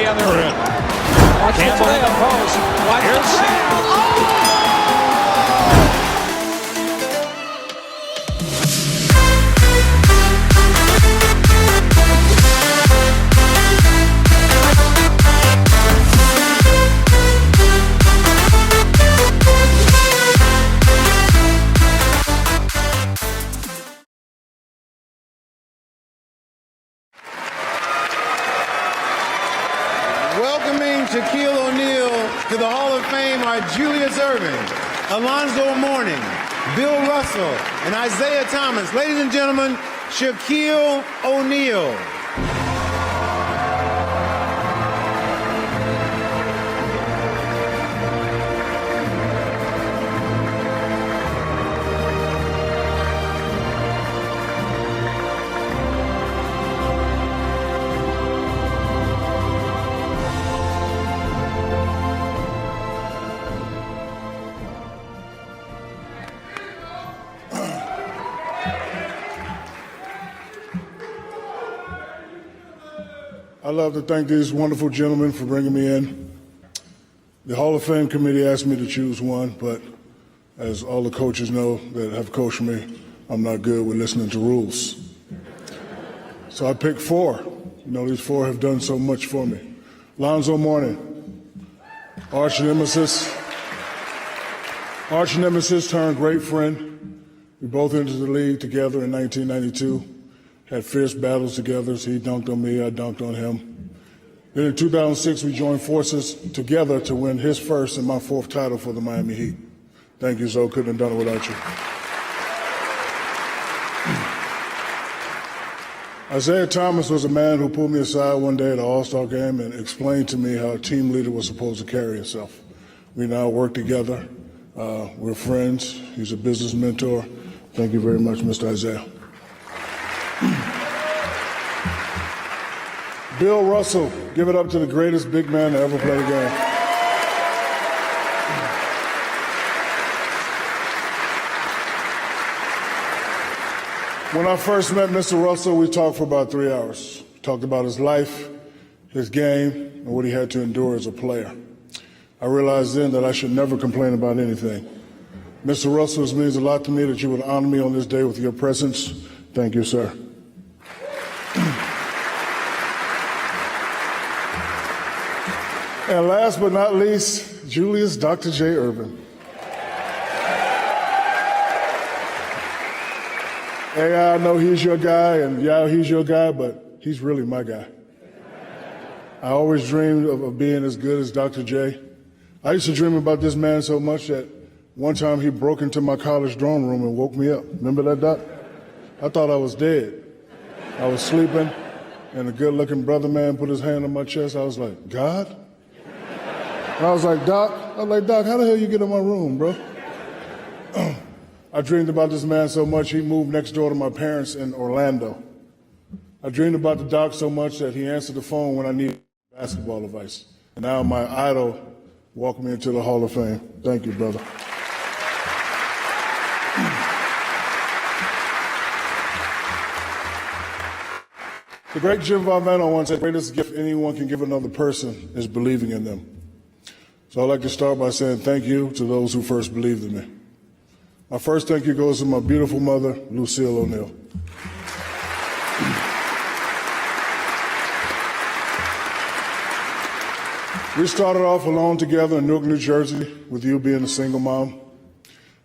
the other end. Watch Campbell in the post. Watch the shot. Welcoming Shaquille O'Neal to the Hall of Fame are Julius Erving, Alonzo Mourning, Bill Russell, and Isaiah Thomas. Ladies and gentlemen, Shaquille O'Neal. I'd love to thank these wonderful gentlemen for bringing me in. The Hall of Fame committee asked me to choose one, but as all the coaches know that have coached me, I'm not good with listening to rules. So I picked four. You know, these four have done so much for me. Alonzo Mourning, arch nemesis turned great friend. We both entered the league together in 1992. Had fierce battles together. So he dunked on me, I dunked on him. Then in 2006, we joined forces together to win his first and my fourth title for the Miami Heat. Thank you, Zoe. Couldn't have done it without you. Isaiah Thomas was a man who pulled me aside one day at an All-Star game and explained to me how a team leader was supposed to carry himself. We now work together. We're friends. He's a business mentor. Thank you very much, Mr. Isaiah. Bill Russell, give it up to the greatest big man to ever play the game. When I first met Mr. Russell, we talked for about 3 hours. We talked about his life, his game, and what he had to endure as a player. I realized then that I should never complain about anything. Mr. Russell, it means a lot to me that you would honor me on this day with your presence. Thank you, sir. And last but not least, Julius Dr. J. Erving. Hey, I know he's your guy, and yeah, he's your guy, but he's really my guy. I always dreamed of being as good as Dr. J. I used to dream about this man so much that one time he broke into my college dorm room and woke me up. Remember that, Doc? I thought I was dead. I was sleeping, and a good-looking brother man put his hand on my chest. I was like, God? And I was like, Doc, how the hell you get in my room, bro? I dreamed about this man so much, he moved next door to my parents in Orlando. I dreamed about the Doc so much that he answered the phone when I needed basketball advice. And now my idol welcomed me into the Hall of Fame. Thank you, brother. The great Jim Valvano once said, the greatest gift anyone can give another person is believing in them. So I'd like to start by saying thank you to those who first believed in me. My first thank you goes to my beautiful mother, Lucille O'Neal. We started off alone together in Newark, New Jersey, with you being a single mom.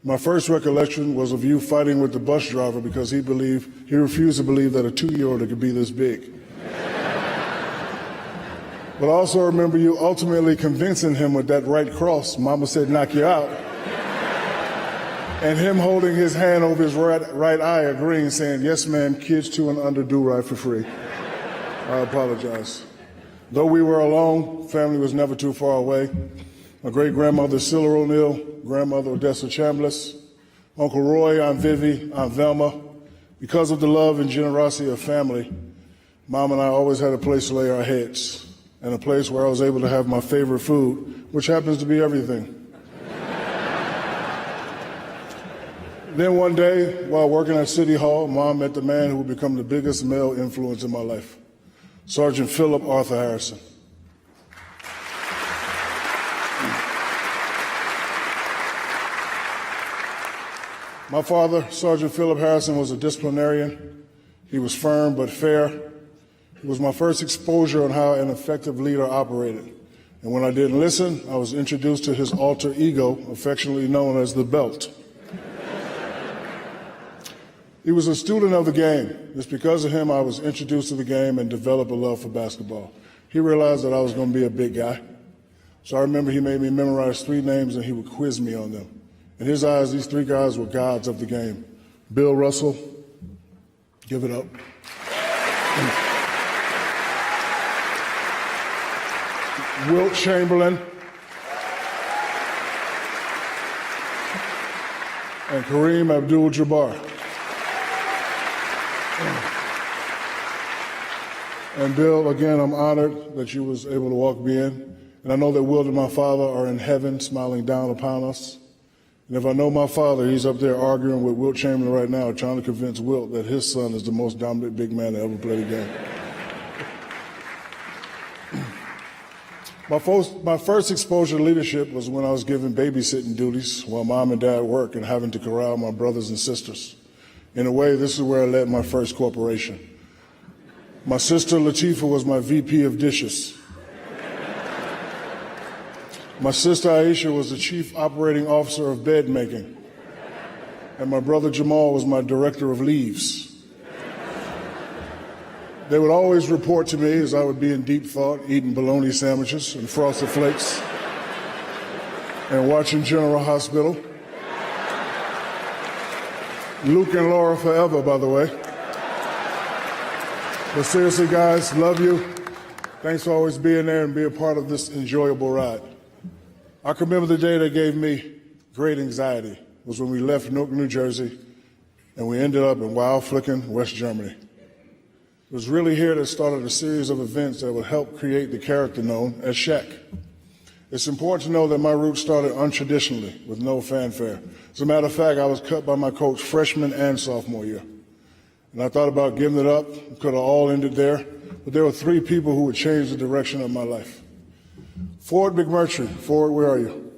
My first recollection was of you fighting with the bus driver because he refused to believe that a 2-year-old could be this big. But I also remember you ultimately convincing him with that right cross, Mama said knock you out, and him holding his hand over his right eye agreeing, saying, yes ma'am, kids 2 and under do ride for free. I apologize. Though we were alone, family was never too far away. My great-grandmother, Scylla O'Neal, grandmother, Odessa Chambliss, Uncle Roy, Aunt Vivi, Aunt Velma. Because of the love and generosity of family, Mom and I always had a place to lay our heads and a place where I was able to have my favorite food, which happens to be everything. Then one day, while working at City Hall, Mom met the man who would become the biggest male influence in my life, Sergeant Philip Arthur Harrison. My father, Sergeant Philip Harrison, was a disciplinarian. He was firm but fair. It was my first exposure on how an effective leader operated. And when I didn't listen, I was introduced to his alter ego, affectionately known as the Belt. He was a student of the game. It's because of him I was introduced to the game and developed a love for basketball. He realized that I was going to be a big guy. So I remember he made me memorize 3 names and he would quiz me on them. In his eyes, these 3 guys were gods of the game. Bill Russell, give it up. Wilt Chamberlain, and Kareem Abdul-Jabbar. And Bill, again, I'm honored that you was able to walk me in. And I know that Wilt and my father are in heaven smiling down upon us. And if I know my father, he's up there arguing with Wilt Chamberlain right now, trying to convince Wilt that his son is the most dominant big man to ever play the game. My first exposure to leadership was when I was given babysitting duties while mom and dad work and having to corral my brothers and sisters. In a way, this is where I led my first corporation. My sister Latifah was my VP of dishes. My sister Aisha was the chief operating officer of bed making. And my brother Jamal was my director of leaves. They would always report to me as I would be in deep thought, eating bologna sandwiches and Frosted Flakes and watching General Hospital. Luke and Laura forever, by the way. But seriously, guys, love you. Thanks for always being there and being a part of this enjoyable ride. I can remember the day that gave me great anxiety was when we left Newark, New Jersey, and we ended up in Wildflicken, West Germany. It was really here that started a series of events that would help create the character known as Shaq. It's important to know that my roots started untraditionally, with no fanfare. As a matter of fact, I was cut by my coach freshman and sophomore year. And I thought about giving it up. It could have all ended there. But there were 3 people who would change the direction of my life. Ford McMurtry. Ford, where are you?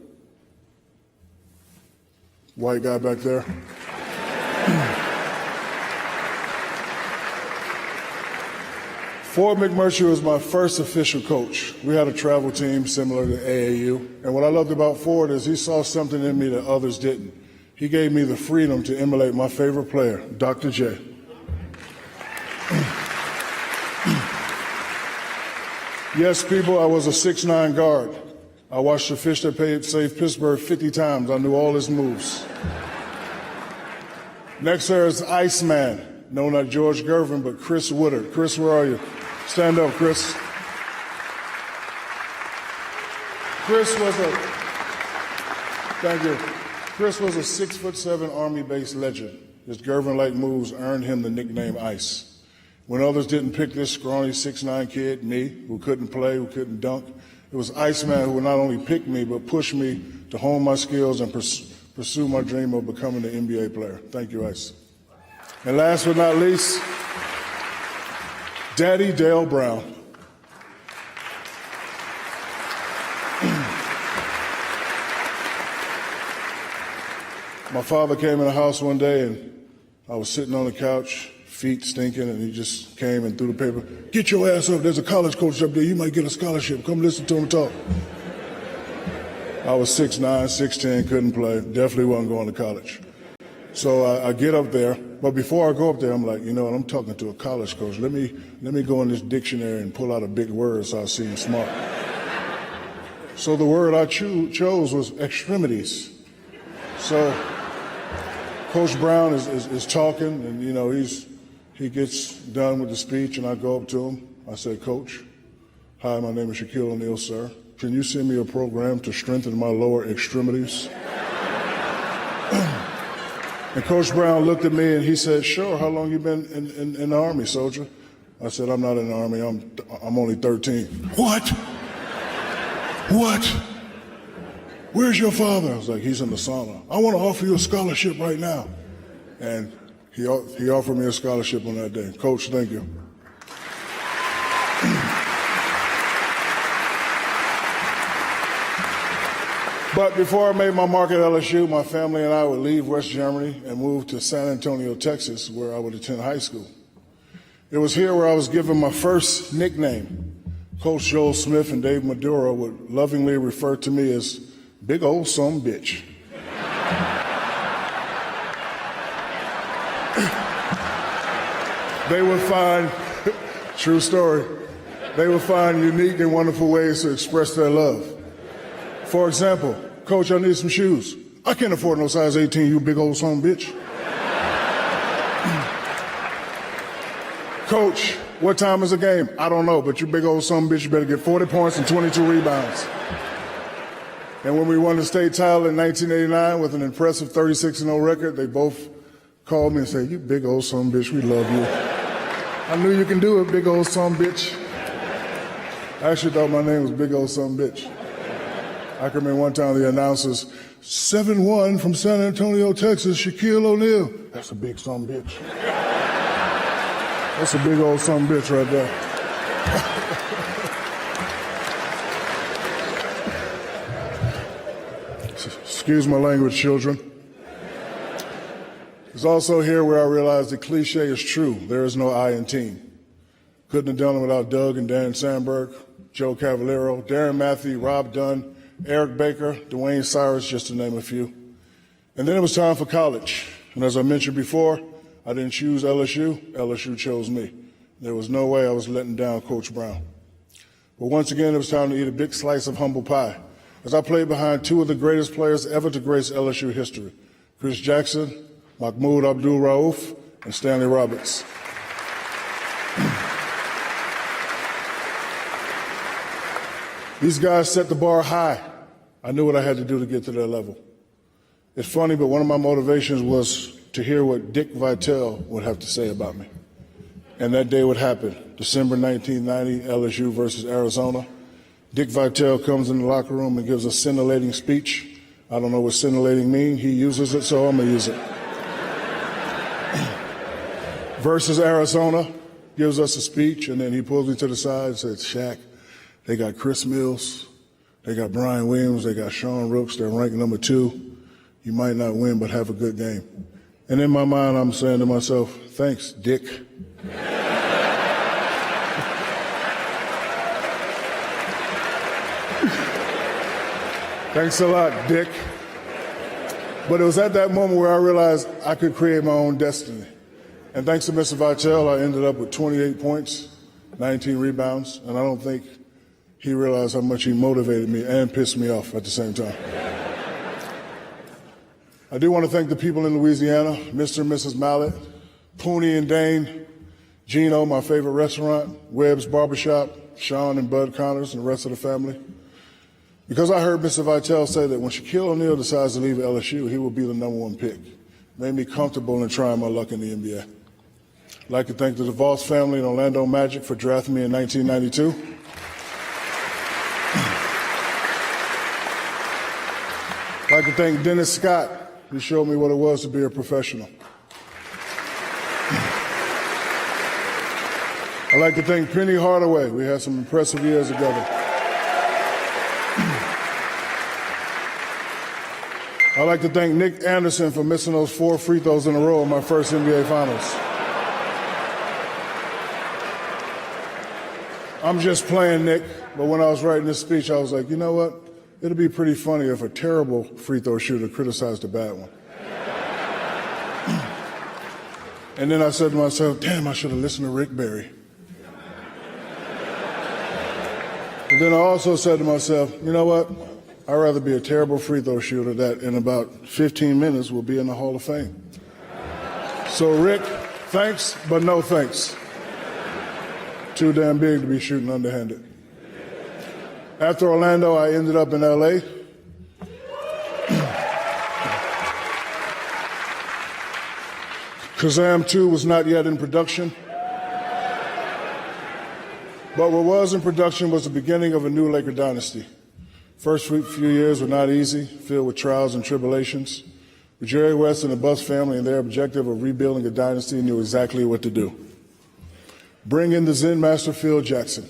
White guy back there. Ford McMurtry was my first official coach. We had a travel team similar to AAU. And what I loved about Ford is he saw something in me that others didn't. He gave me the freedom to emulate my favorite player, Dr. J. Yes, people, I was a 6'9" guard. I watched the fish that saved Pittsburgh 50 times. I knew all his moves. Next there is Iceman. No, not George Gervin, but Chris Woodard. Chris, where are you? Stand up, Chris. Thank you. Chris was a 6'7" Army-based legend. His Gervin-like moves earned him the nickname Ice. When others didn't pick this scrawny 6'9" kid, me, who couldn't play, who couldn't dunk, it was Iceman who would not only pick me, but push me to hone my skills and pursue my dream of becoming an NBA player. Thank you, Ice. And last but not least, Daddy Dale Brown. My father came in the house one day and I was sitting on the couch, feet stinking, and he just came and threw the paper. Get your ass up. There's a college coach up there. You might get a scholarship. Come listen to him talk. I was 6'9", 6'10", couldn't play. Definitely wasn't going to college. So I get up there. But before I go up there, I'm like, you know what, I'm talking to a college coach. Let me go in this dictionary and pull out a big word so I seem smart. So the word I chose was extremities. So Coach Brown is talking, and, you know, he gets done with the speech, and I go up to him. I say, Coach, hi, my name is Shaquille O'Neal, sir. Can you send me a program to strengthen my lower extremities? And Coach Brown looked at me and he said, sure, how long you been in the Army, soldier? I said, I'm not in the Army, I'm only 13. What? Where's your father? I was like, he's in the sauna. I want to offer you a scholarship right now. And he offered me a scholarship on that day. Coach, thank you. But before I made my mark at LSU, my family and I would leave West Germany and move to San Antonio, Texas, where I would attend high school. It was here where I was given my first nickname. Coach Joel Smith and Dave Maduro would lovingly refer to me as Big Old Some Bitch. They would find, true story, they would find unique and wonderful ways to express their love. For example, Coach, I need some shoes. I can't afford no size 18, you big old son of a bitch. Coach, what time is the game? I don't know, but you big old son of a bitch, you better get 40 points and 22 rebounds. And when we won the state title in 1989 with an impressive 36-0 record, they both called me and said, you big old son of a bitch, we love you. I knew you can do it, big old son of a bitch. I actually thought my name was Big Old Son of a Bitch. I can remember one time the announcers, 7-1 from San Antonio, Texas, Shaquille O'Neal. That's a big son of a bitch. That's a big old son of a bitch right there. Excuse my language, children. It's also here where I realized the cliche is true. There is no I in team. Couldn't have done it without Doug and Dan Sandberg, Joe Cavallero, Darren Matthew, Rob Dunn, Eric Baker, Dwayne Cyrus, just to name a few. And then it was time for college. And as I mentioned before, I didn't choose LSU. LSU chose me. There was no way I was letting down Coach Brown. But once again, it was time to eat a big slice of humble pie, as I played behind two of the greatest players ever to grace LSU history, Chris Jackson, Mahmoud Abdul-Rauf, and Stanley Roberts. These guys set the bar high. I knew what I had to do to get to their level. It's funny, but one of my motivations was to hear what Dick Vitale would have to say about me. And that day would happen, December 1990, LSU versus Arizona. Dick Vitale comes in the locker room and gives a scintillating speech. I don't know what scintillating means. He uses it, so I'm going to use it. Versus Arizona, gives us a speech, and then he pulls me to the side and says, Shaq, they got Chris Mills, they got Brian Williams, they got Sean Rooks, they're ranked number 2. You might not win, but have a good game. And in my mind, I'm saying to myself, thanks, Dick. Thanks a lot, Dick. But it was at that moment where I realized I could create my own destiny. And thanks to Mr. Vitale, I ended up with 28 points, 19 rebounds, and I don't think he realized how much he motivated me and pissed me off at the same time. I do want to thank the people in Louisiana, Mr. and Mrs. Mallet, Pooney and Dane, Gino, my favorite restaurant, Webb's Barbershop, Sean and Bud Connors, and the rest of the family. Because I heard Mr. Vitale say that when Shaquille O'Neal decides to leave LSU, he will be the #1 pick. Made me comfortable in trying my luck in the NBA. I'd like to thank the DeVos family and Orlando Magic for drafting me in 1992. I'd like to thank Dennis Scott, who showed me what it was to be a professional. I'd like to thank Penny Hardaway. We had some impressive years together. I'd like to thank Nick Anderson for missing those 4 free throws in a row in my first NBA Finals. I'm just playing, Nick, but when I was writing this speech, I was like, you know what? It'll be pretty funny if a terrible free throw shooter criticized a bad one. And then I said to myself, damn, I should have listened to Rick Barry. And then I also said to myself, you know what? I'd rather be a terrible free throw shooter that in about 15 minutes will be in the Hall of Fame. So, Rick, thanks, but no thanks. Too damn big to be shooting underhanded. After Orlando, I ended up in L.A. Kazam 2 was not yet in production. But what was in production was the beginning of a new Laker dynasty. First few years were not easy, filled with trials and tribulations. But Jerry West and the Buss family and their objective of rebuilding a dynasty knew exactly what to do. Bring in the Zen master Phil Jackson.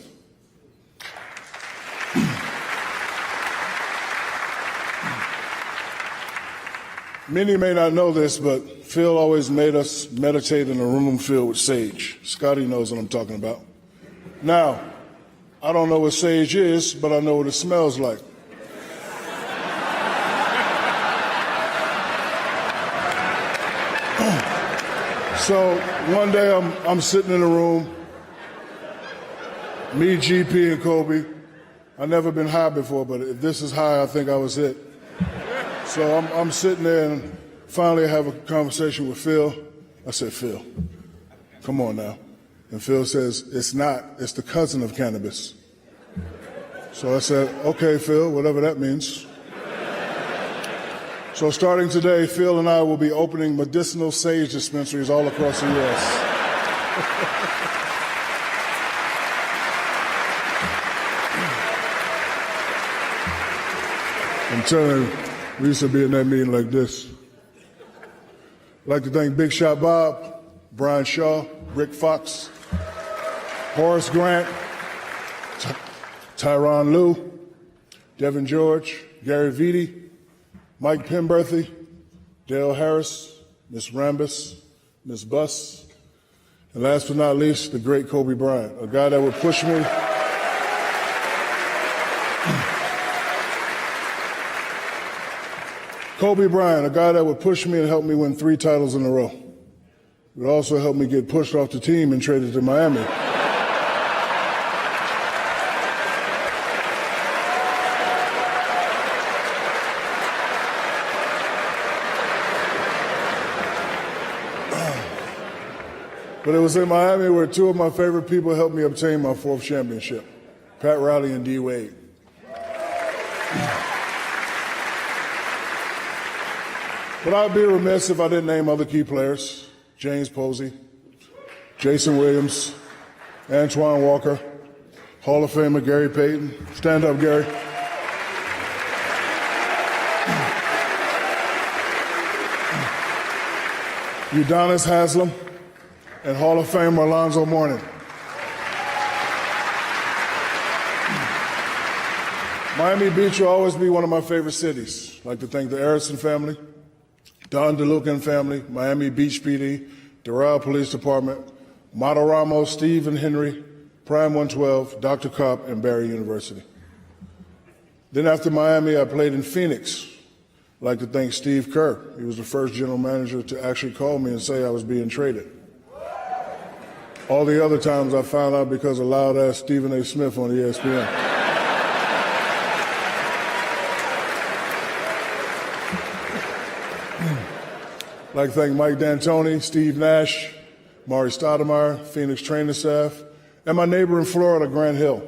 Many may not know this, but Phil always made us meditate in a room filled with sage. Scotty knows what I'm talking about. Now, I don't know what sage is, but I know what it smells like. So one day I'm sitting in a room, me, GP, and Kobe. I've never been high before, but if this is high, I think I was it. So I'm sitting there and finally I have a conversation with Phil. I said, Phil, come on now. And Phil says, it's not, it's the cousin of cannabis. So I said, okay, Phil, whatever that means. So starting today, Phil and I will be opening medicinal sage dispensaries all across the U.S. I'm telling you, we used to be in that meeting like this. I'd like to thank Big Shot Bob, Brian Shaw, Rick Fox, Horace Grant, Tyronn Lue, Devin George, Gary Vitti, Mike Penberthy, Dale Harris, Miss Rambus, Miss Buss, and last but not least, the great Kobe Bryant, a guy that would push me. Kobe Bryant, a guy that would push me and help me win 3 titles in a row. He would also help me get pushed off the team and traded to Miami. But it was in Miami where 2 of my favorite people helped me obtain my 4th championship, Pat Riley and D. Wade. But I'd be remiss if I didn't name other key players: James Posey, Jason Williams, Antoine Walker, Hall of Famer Gary Payton. Stand up, Gary. Udonis Haslem, and Hall of Famer Alonzo Mourning. Miami Beach will always be one of my favorite cities. I'd like to thank the Arison family, Don DeLucan family, Miami Beach PD, Doral Police Department, Mato Ramos, Steve and Henry, Prime 112, Dr. Kopp, and Barry University. Then after Miami, I played in Phoenix. I'd like to thank Steve Kerr. He was the first general manager to actually call me and say I was being traded. All the other times I found out because of loud-ass Stephen A. Smith on ESPN. I'd like to thank Mike D'Antoni, Steve Nash, Maury Stoudemire, Phoenix training staff, and my neighbor in Florida, Grant Hill.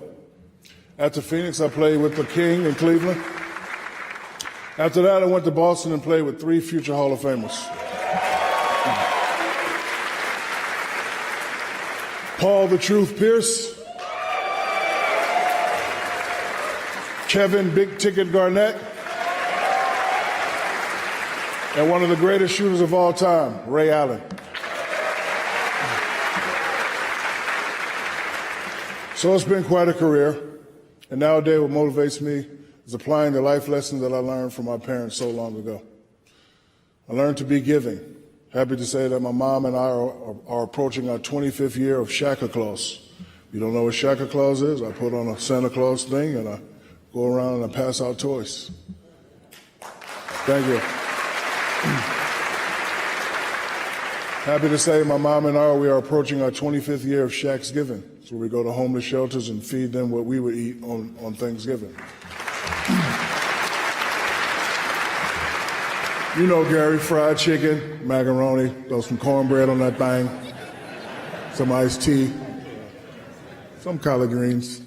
After Phoenix, I played with the King in Cleveland. After that, I went to Boston and played with 3 future Hall of Famers. Paul the Truth Pierce, Kevin Big Ticket Garnett, and one of the greatest shooters of all time, Ray Allen. So it's been quite a career, and nowadays what motivates me is applying the life lessons that I learned from my parents so long ago. I learned to be giving. Happy to say that my mom and I are approaching our 25th year of Shaka Claus. If you don't know what Shaka Claus is, I put on a Santa Claus thing and I go around and I pass out toys. Thank you. Happy to say my mom and I, we are approaching our 25th year of Shaq's Giving. So we go to homeless shelters and feed them what we would eat on Thanksgiving. You know, Gary, fried chicken, macaroni, throw some cornbread on that thing, some iced tea, some collard greens.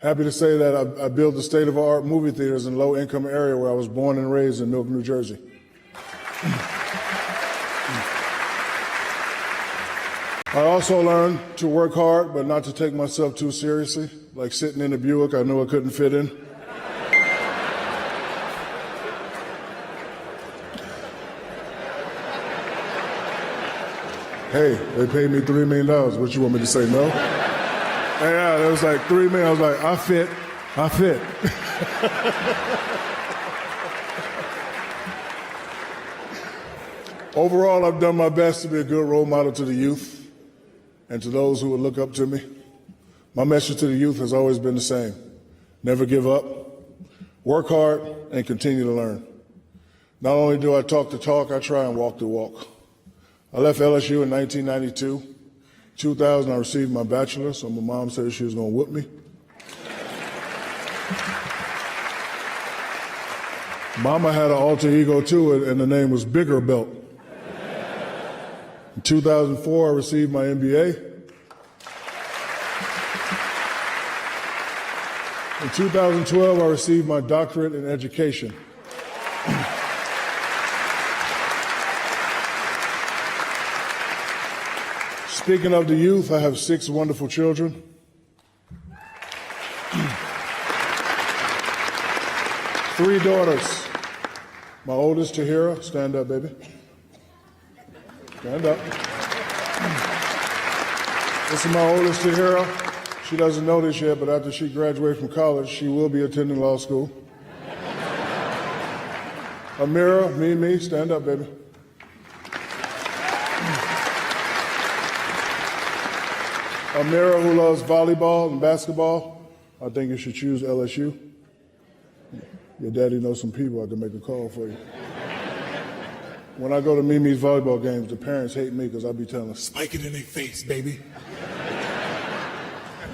Happy to say that I built the state-of-the-art movie theaters in a low-income area where I was born and raised in Newark, New Jersey. I also learned to work hard, but not to take myself too seriously. Like sitting in a Buick I knew I couldn't fit in. Hey, they paid me $3 million. What you want me to say, no? Yeah, it was like $3 million. I was like, I fit. Overall, I've done my best to be a good role model to the youth and to those who would look up to me. My message to the youth has always been the same. Never give up, work hard, and continue to learn. Not only do I talk the talk, I try and walk the walk. I left LSU in 1992. 2000, I received my bachelor's, so my mom said she was going to whoop me. Mama had an alter ego too, and the name was Bigger Belt. In 2004, I received my MBA. In 2012, I received my doctorate in education. Speaking of the youth, I have 6 wonderful children. 3 daughters. My oldest, Tahira, stand up, baby. Stand up. This is my oldest, Tahira. She doesn't know this yet, but after she graduates from college, she will be attending law school. Amira, Mimi, stand up, baby. Amira, who loves volleyball and basketball, I think you should choose LSU. Your daddy knows some people. I can make a call for you. When I go to Mimi's volleyball games, the parents hate me because I be telling them, spike it in their face, baby.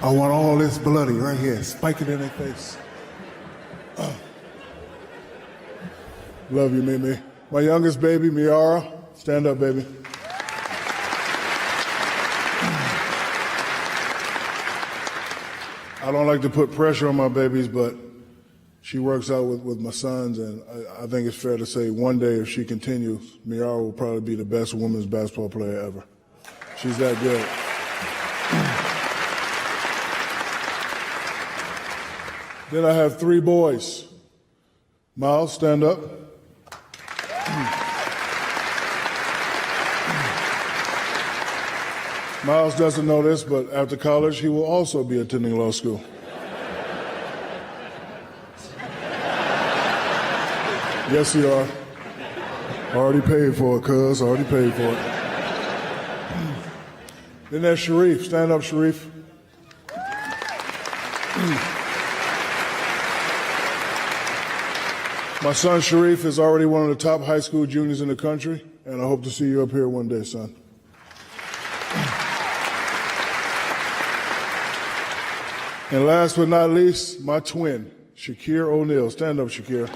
I want all this bloody right here. Spike it in their face. Love you, Mimi. My youngest baby, Miara, stand up, baby. I don't like to put pressure on my babies, but she works out with my sons, and I think it's fair to say one day if she continues, Miara will probably be the best women's basketball player ever. She's that good. Then I have 3 boys. Miles, stand up. Miles doesn't know this, but after college, he will also be attending law school. Yes, you are. Already paid for it, cuz. Already paid for it. Then there's Sharif. Stand up, Sharif. My son Sharif is already one of the top high school juniors in the country, and I hope to see you up here one day, son. And last but not least, my twin, Shakir O'Neal. Stand up, Shakir.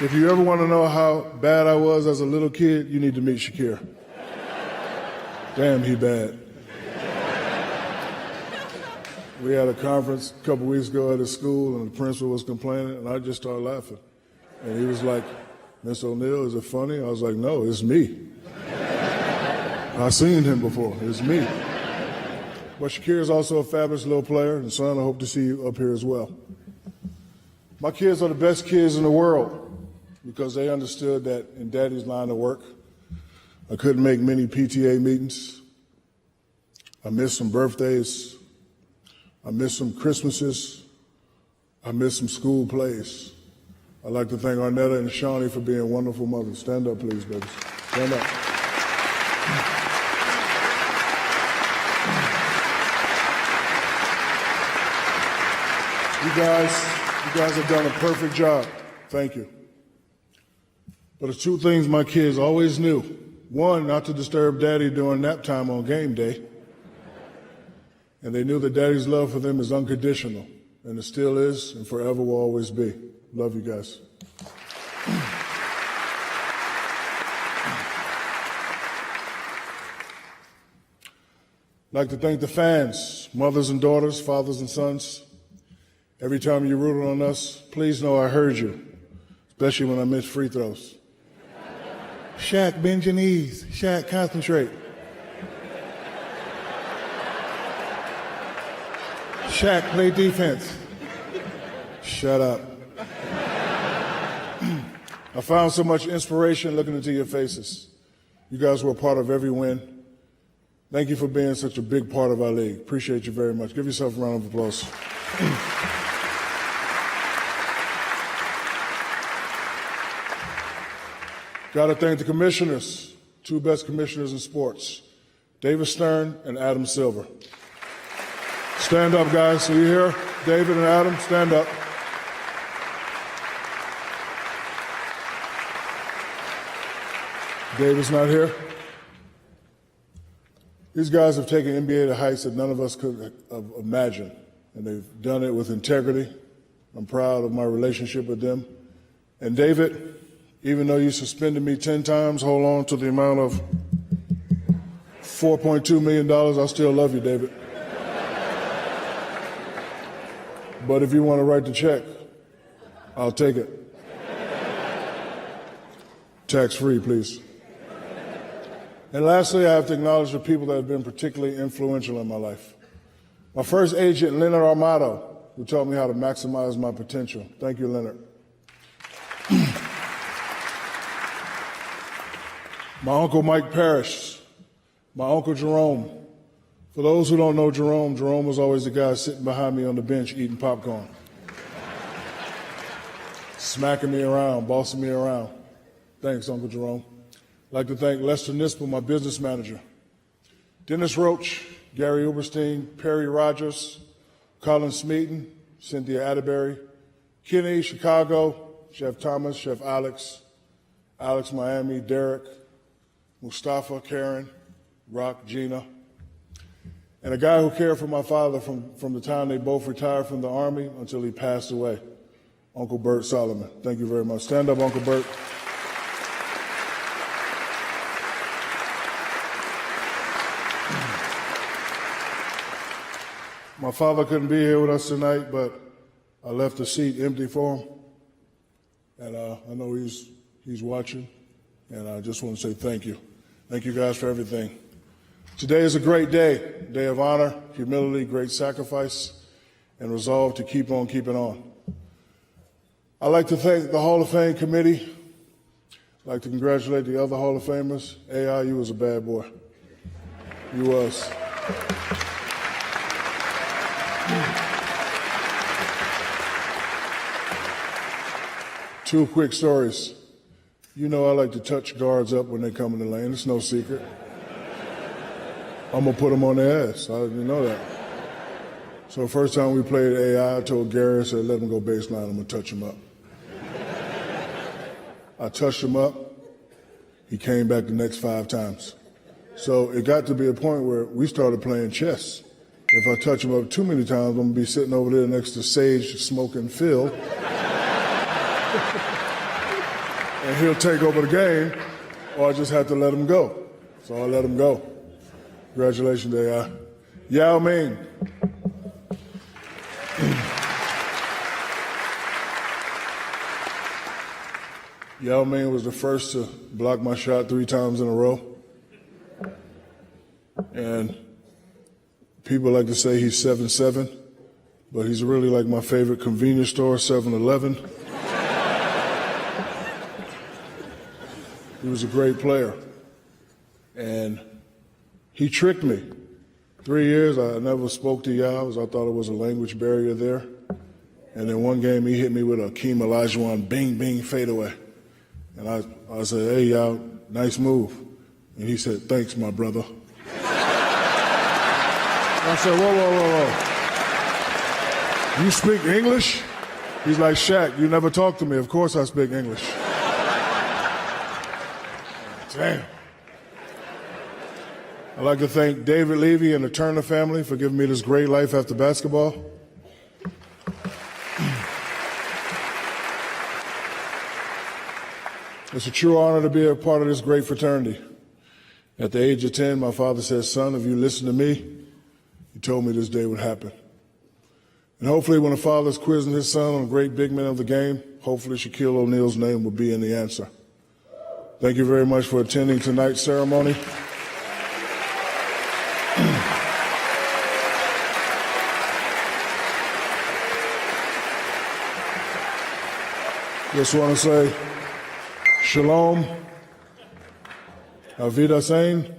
If you ever want to know how bad I was as a little kid, you need to meet Shakir. Damn, he bad. We had a conference a couple weeks ago at his school, and the principal was complaining, and I just started laughing. And he was like, Mr. O'Neal, is it funny? I was like, no, it's me. I've seen him before. It's me. But Shakir is also a fabulous little player, and son, I hope to see you up here as well. My kids are the best kids in the world because they understood that in Daddy's line of work, I couldn't make many PTA meetings. I missed some birthdays. I missed some Christmases. I missed some school plays. I'd like to thank Arnetta and Shawnee for being wonderful mothers. Stand up, please, babies. Stand up. You guys have done a perfect job. Thank you. But there's 2 things my kids always knew. 1, not to disturb Daddy during nap time on game day. And they knew that Daddy's love for them is unconditional. And it still is and forever will always be. Love you guys. I'd like to thank the fans, mothers and daughters, fathers and sons. Every time you rooted on us, please know I heard you, especially when I missed free throws. Shaq, bend your knees. Shaq, concentrate. Shaq, play defense. Shut up. I found so much inspiration looking into your faces. You guys were a part of every win. Thank you for being such a big part of our league. Appreciate you very much. Give yourself a round of applause. Got to thank the commissioners, two best commissioners in sports, David Stern and Adam Silver. Stand up, guys. So you hear? David and Adam, stand up. David's not here. These guys have taken NBA to heights that none of us could have imagined, and they've done it with integrity. I'm proud of my relationship with them. And David, even though you suspended me 10 times, hold on to the amount of $4.2 million, I still love you, David. But if you want to write the check, I'll take it. Tax-free, please. And lastly, I have to acknowledge the people that have been particularly influential in my life. My first agent, Leonard Armato, who taught me how to maximize my potential. Thank you, Leonard. My uncle Mike Parrish, my uncle Jerome. For those who don't know Jerome, Jerome was always the guy sitting behind me on the bench eating popcorn, smacking me around, bossing me around. Thanks, Uncle Jerome. I'd like to thank Lester Nispel, my business manager, Dennis Roach, Gary Uberstein, Perry Rogers, Colin Smeaton, Cynthia Atterbury, Kenny, Chicago, Chef Thomas, Chef Alex, Alex Miami, Derek, Mustafa, Karen, Rock, Gina, and a guy who cared for my father from the time they both retired from the Army until he passed away, Uncle Bert Solomon. Thank you very much. Stand up, Uncle Bert. My father couldn't be here with us tonight, but I left the seat empty for him. And I know he's watching, and I just want to say thank you. Thank you guys for everything. Today is a great day of honor, humility, great sacrifice, and resolve to keep on keeping on. I'd like to thank the Hall of Fame committee. I'd like to congratulate the other Hall of Famers. AI, you was a bad boy. You was. Two quick stories. You know I like to touch guards up when they come in the lane. It's no secret. I'm going to put them on their ass. I didn't know that. So the first time we played AI, I told Gary, I said, let him go baseline. I'm going to touch him up. I touched him up. He came back the next 5 times. So it got to be a point where we started playing chess. If I touch him up too many times, I'm going to be sitting over there next to Sage smoking Phil. And he'll take over the game, or I just have to let him go. So I let him go. Congratulations, AI. Yao Ming. Yao Ming was the first to block my shot 3 times in a row. And people like to say he's 7'7", but he's really like my favorite convenience store, 7-Eleven. He was a great player. And he tricked me. 3 years, I never spoke to Yao. I thought it was a language barrier there. And then one game, he hit me with a Akeem Olajuwon bing, bing fadeaway. And I said, hey, Yao, nice move. And he said, thanks, my brother. I said, whoa. You speak English? He's like, Shaq, you never talk to me. Of course I speak English. Damn. I'd like to thank David Levy and the Turner family for giving me this great life after basketball. It's a true honor to be a part of this great fraternity. At the age of 10, my father said, son, if you listen to me, he told me this day would happen. And hopefully when a father's quizzing his son on a great big man of the game, hopefully Shaquille O'Neal's name will be in the answer. Thank you very much for attending tonight's ceremony. Just want to say, shalom, auf Wiedersehen.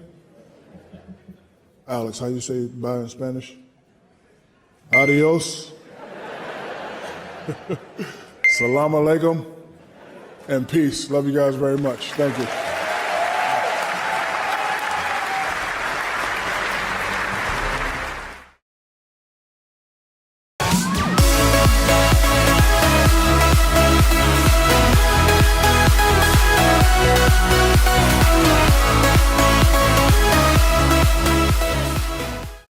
Alex, how you say bye in Spanish? Adios. Salam alaikum. and peace. Love you guys very much. Thank you.